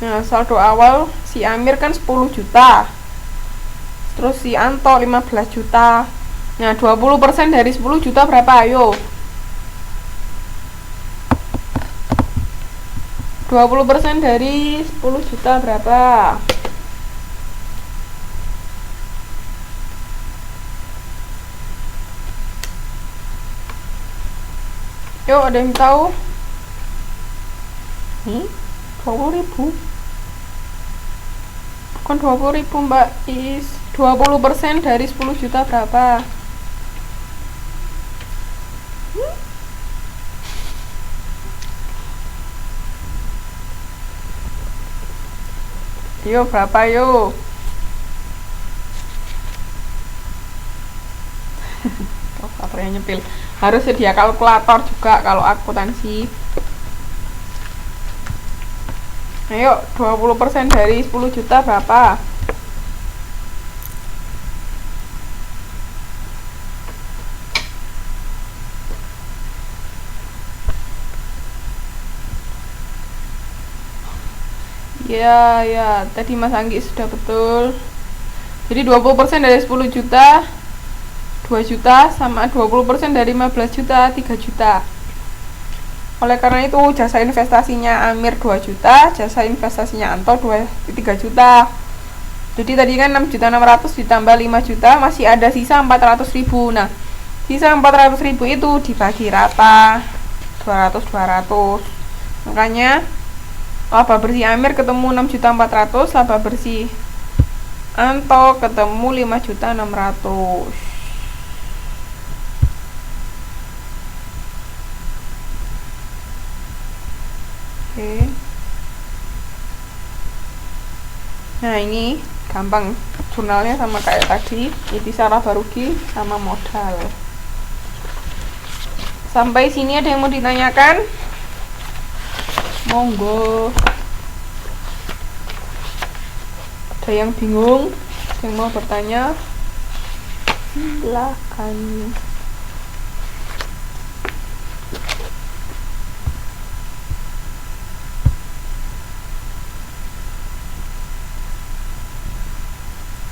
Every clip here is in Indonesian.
Nah, saldo awal si Amir kan 10 juta. Terus si Anto 15 juta. Nah, 20% dari 10 juta berapa? Ayo. 20% dari 10 juta berapa? Yuk, ada yang tahu? 20.000. Bukan 20.000, Mbak Is. 20% dari 10 juta berapa? Yuk, berapa yuk? Kalkulatornya nyepil. Harus sedia kalkulator juga kalau akuntansi. Ayo, 20% dari 10 juta berapa? Ya, tadi Mas Anggi sudah betul. Jadi 20% dari 10 juta 2 juta, sama 20% dari 15 juta 3 juta. Oleh karena itu jasa investasinya Amir 2 juta, jasa investasinya Anto 3 juta. Jadi tadi kan 6.600.000 ditambah 5 juta, masih ada sisa 400.000. Nah, sisa 400.000 itu dibagi rata 200. Makanya laba bersih Amir ketemu 6.400.000, laba bersih Anto ketemu 5.600.000. Oke. Nah, ini gampang, jurnalnya sama kayak tadi, intisar laba rugi sama modal. Sampai sini ada yang mau ditanyakan? Monggo. Ada yang bingung, yang mau bertanya, silakan.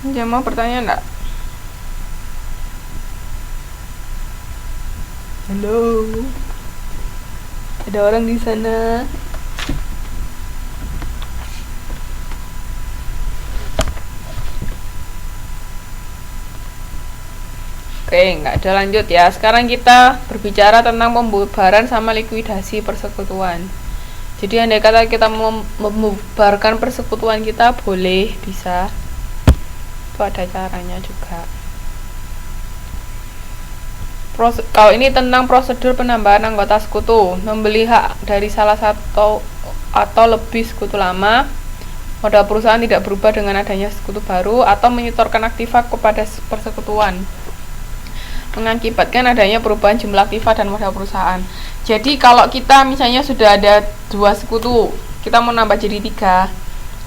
Yang mau bertanya enggak? Halo, ada orang di sana? Oke, nggak ada, lanjut ya. Sekarang kita berbicara tentang pembubaran sama likuidasi persekutuan. Jadi andai kata kita membubarkan persekutuan kita, boleh, bisa. Itu ada caranya juga. Kalau ini tentang prosedur penambahan anggota sekutu, membeli hak dari salah satu atau lebih sekutu lama, modal perusahaan tidak berubah dengan adanya sekutu baru, atau menyetorkan aktiva kepada persekutuan, mengakibatkan adanya perubahan jumlah aktiva dan modal perusahaan. Jadi kalau kita misalnya sudah ada 2 sekutu, kita mau nambah jadi 3,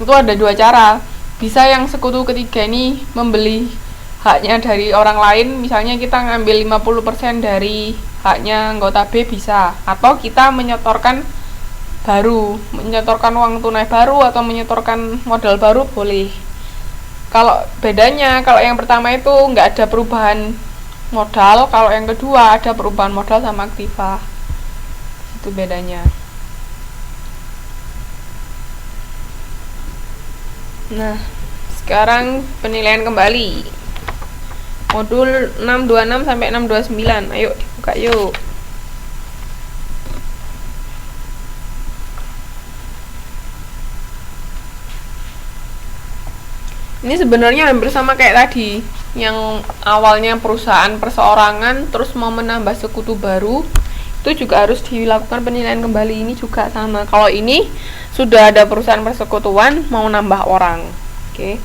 itu ada 2 cara. Bisa yang sekutu ketiga ini membeli haknya dari orang lain, misalnya kita ngambil 50% dari haknya anggota B, bisa. Atau kita menyetorkan baru, menyetorkan uang tunai baru atau menyetorkan modal baru, boleh. Kalau bedanya, kalau yang pertama itu nggak ada perubahan modal, kalau yang kedua ada perubahan modal sama aktiva. Itu bedanya. Nah, sekarang penilaian kembali. Modul 626 sampai 629. Ayo dibuka yuk. Ini sebenarnya hampir sama kayak tadi. Yang awalnya perusahaan perseorangan terus mau menambah sekutu baru, itu juga harus dilakukan penilaian kembali. Ini juga sama. Kalau ini sudah ada perusahaan persekutuan mau nambah orang. Oke.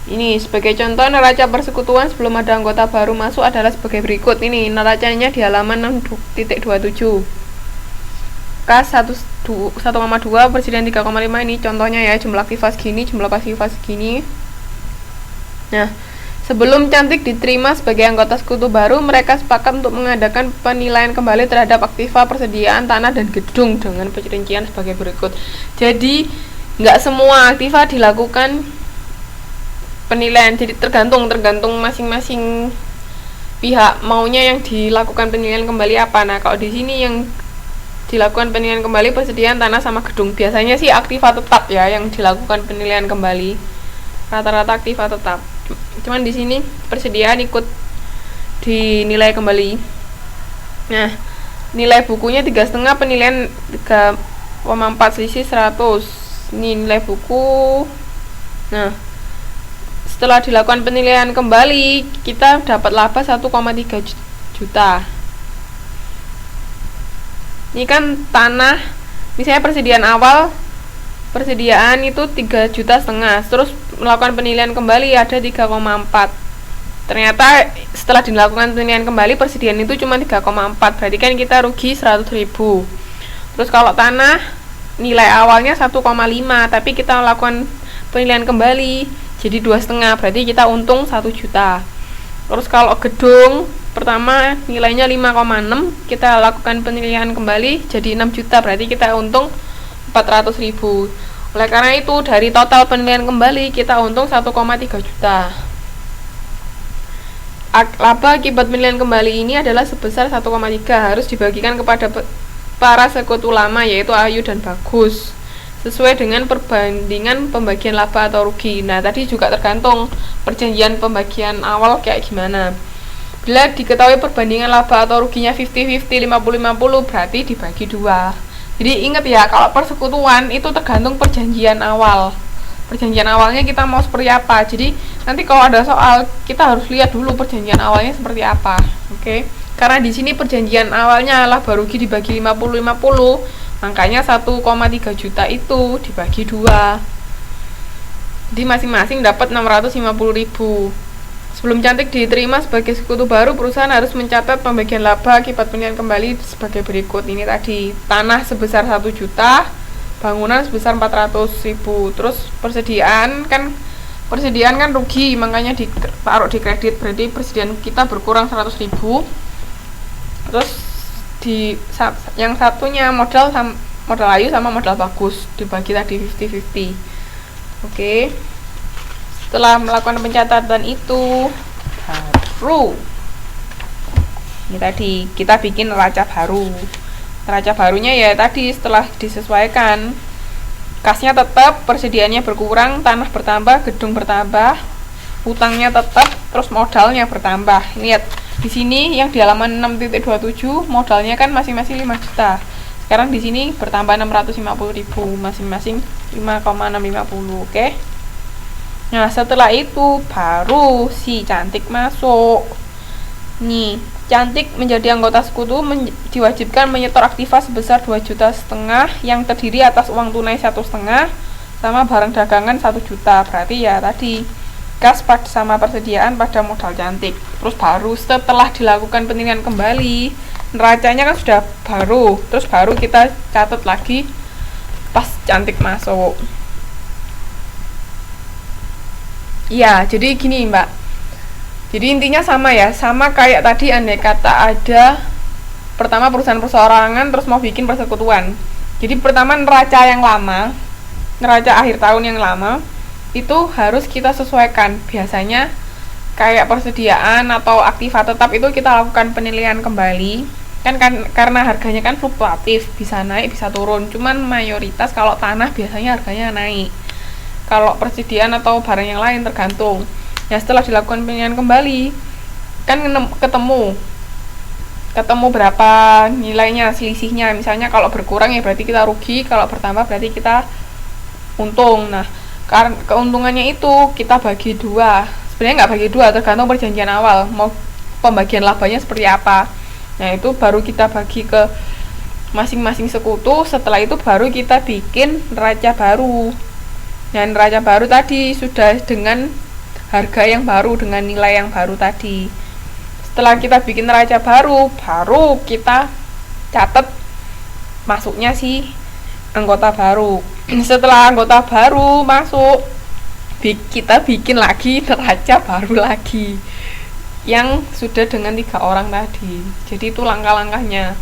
Ini sebagai contoh neraca persekutuan sebelum ada anggota baru masuk adalah sebagai berikut. Ini neracanya di halaman 6.27. Kas 1,2, presiden 3,5. Ini contohnya ya, jumlah aktiva segini, jumlah pasifa segini. Nah, Sebelum Cantik diterima sebagai anggota sekutu baru, mereka sepakat untuk mengadakan penilaian kembali terhadap aktiva, persediaan, tanah, dan gedung dengan perincian sebagai berikut. Jadi, nggak semua aktiva dilakukan penilaian, jadi tergantung masing-masing pihak maunya yang dilakukan penilaian kembali apa. Nah, kalau di sini yang dilakukan penilaian kembali persediaan, tanah, sama gedung. Biasanya sih aktiva tetap ya yang dilakukan penilaian kembali. Rata-rata aktiva tetap. Cuman di sini persediaan ikut dinilai kembali. Nah, nilai bukunya 3,5, penilaian 3,4, selisih 100. Ini nilai buku. Nah, setelah dilakukan penilaian kembali, kita dapat laba 1,3 juta. Ini kan tanah, misalnya persediaan itu 3,5 juta, terus melakukan penilaian kembali ada 3,4. Ternyata setelah dilakukan penilaian kembali persediaan itu cuma 3,4, berarti kan kita rugi 100.000. Terus kalau tanah nilai awalnya 1,5, tapi kita melakukan penilaian kembali jadi 2,5, berarti kita untung 1 juta. Terus kalau gedung pertama nilainya 5,6, kita lakukan penilaian kembali jadi 6 juta, berarti kita untung 400.000. Oleh karena itu dari total penilaian kembali kita untung 1,3 juta. Laba akibat penilaian kembali ini adalah sebesar 1,3, harus dibagikan kepada para sekutu lama, yaitu Ayu dan Bagus, sesuai dengan perbandingan pembagian laba atau rugi. Nah, tadi juga tergantung perjanjian pembagian awal kayak gimana. Bila diketahui perbandingan laba atau ruginya 50-50, 50-50, berarti dibagi 2. Jadi ingat ya, kalau persekutuan itu tergantung perjanjian awal. Perjanjian awalnya kita mau seperti apa. Jadi nanti kalau ada soal, kita harus lihat dulu perjanjian awalnya seperti apa. Oke? Karena di sini perjanjian awalnya laba rugi dibagi 50-50, makanya 1,3 juta itu dibagi 2. Jadi masing-masing dapat 650.000. Sebelum Cantik diterima sebagai sekutu baru, perusahaan harus mencatat pembagian laba akibat penilaian kembali sebagai berikut. Ini tadi, tanah sebesar 1 juta, bangunan sebesar 400.000. Terus persediaan kan rugi, makanya ditaruh di kredit, berarti persediaan kita berkurang 100.000. Terus yang satunya modal Ayu sama modal Bagus dibagi tadi 50-50. Oke. Setelah melakukan pencatatan itu, baru ini tadi kita bikin neraca baru. Neraca barunya ya tadi setelah disesuaikan, kasnya tetap, persediaannya berkurang, tanah bertambah, gedung bertambah, utangnya tetap, terus modalnya bertambah. Lihat di sini yang di halaman 6.27 modalnya kan masing-masing 5 juta. Sekarang di sini bertambah 650.000, masing-masing 5,650. Oke. Nah, setelah itu baru si Cantik masuk. Nih, Cantik menjadi anggota sekutu diwajibkan menyetor aktiva sebesar 2,5 juta yang terdiri atas uang tunai 1,5 sama barang dagangan 1 juta. Berarti ya tadi kas sama persediaan pada modal Cantik. Terus baru setelah dilakukan penilaian kembali, neracanya kan sudah baru. Terus baru kita catat lagi pas Cantik masuk. Ya, jadi gini Mbak. Jadi intinya sama ya, sama kayak tadi andai kata ada pertama perusahaan perseorangan terus mau bikin persekutuan. Jadi pertama neraca yang lama, neraca akhir tahun yang lama itu harus kita sesuaikan. Biasanya kayak persediaan atau aktiva tetap itu kita lakukan penilaian kembali. Kan karena harganya kan fluktuatif, bisa naik bisa turun. Cuman mayoritas kalau tanah biasanya harganya naik. Kalau persediaan atau barang yang lain tergantung. Ya setelah dilakukan penilaian kembali kan ketemu berapa nilainya, selisihnya. Misalnya kalau berkurang ya berarti kita rugi, kalau bertambah berarti kita untung. Nah, karena keuntungannya itu kita bagi 2. Sebenarnya nggak bagi 2, tergantung perjanjian awal mau pembagian labanya seperti apa. Nah, itu baru kita bagi ke masing-masing sekutu. Setelah itu baru kita bikin neraca baru. Dan neraca baru tadi sudah dengan harga yang baru, dengan nilai yang baru tadi. Setelah kita bikin neraca baru kita catat masuknya si anggota baru. Setelah anggota baru masuk, kita bikin lagi neraca baru lagi yang sudah dengan 3 orang tadi. Jadi itu langkah-langkahnya.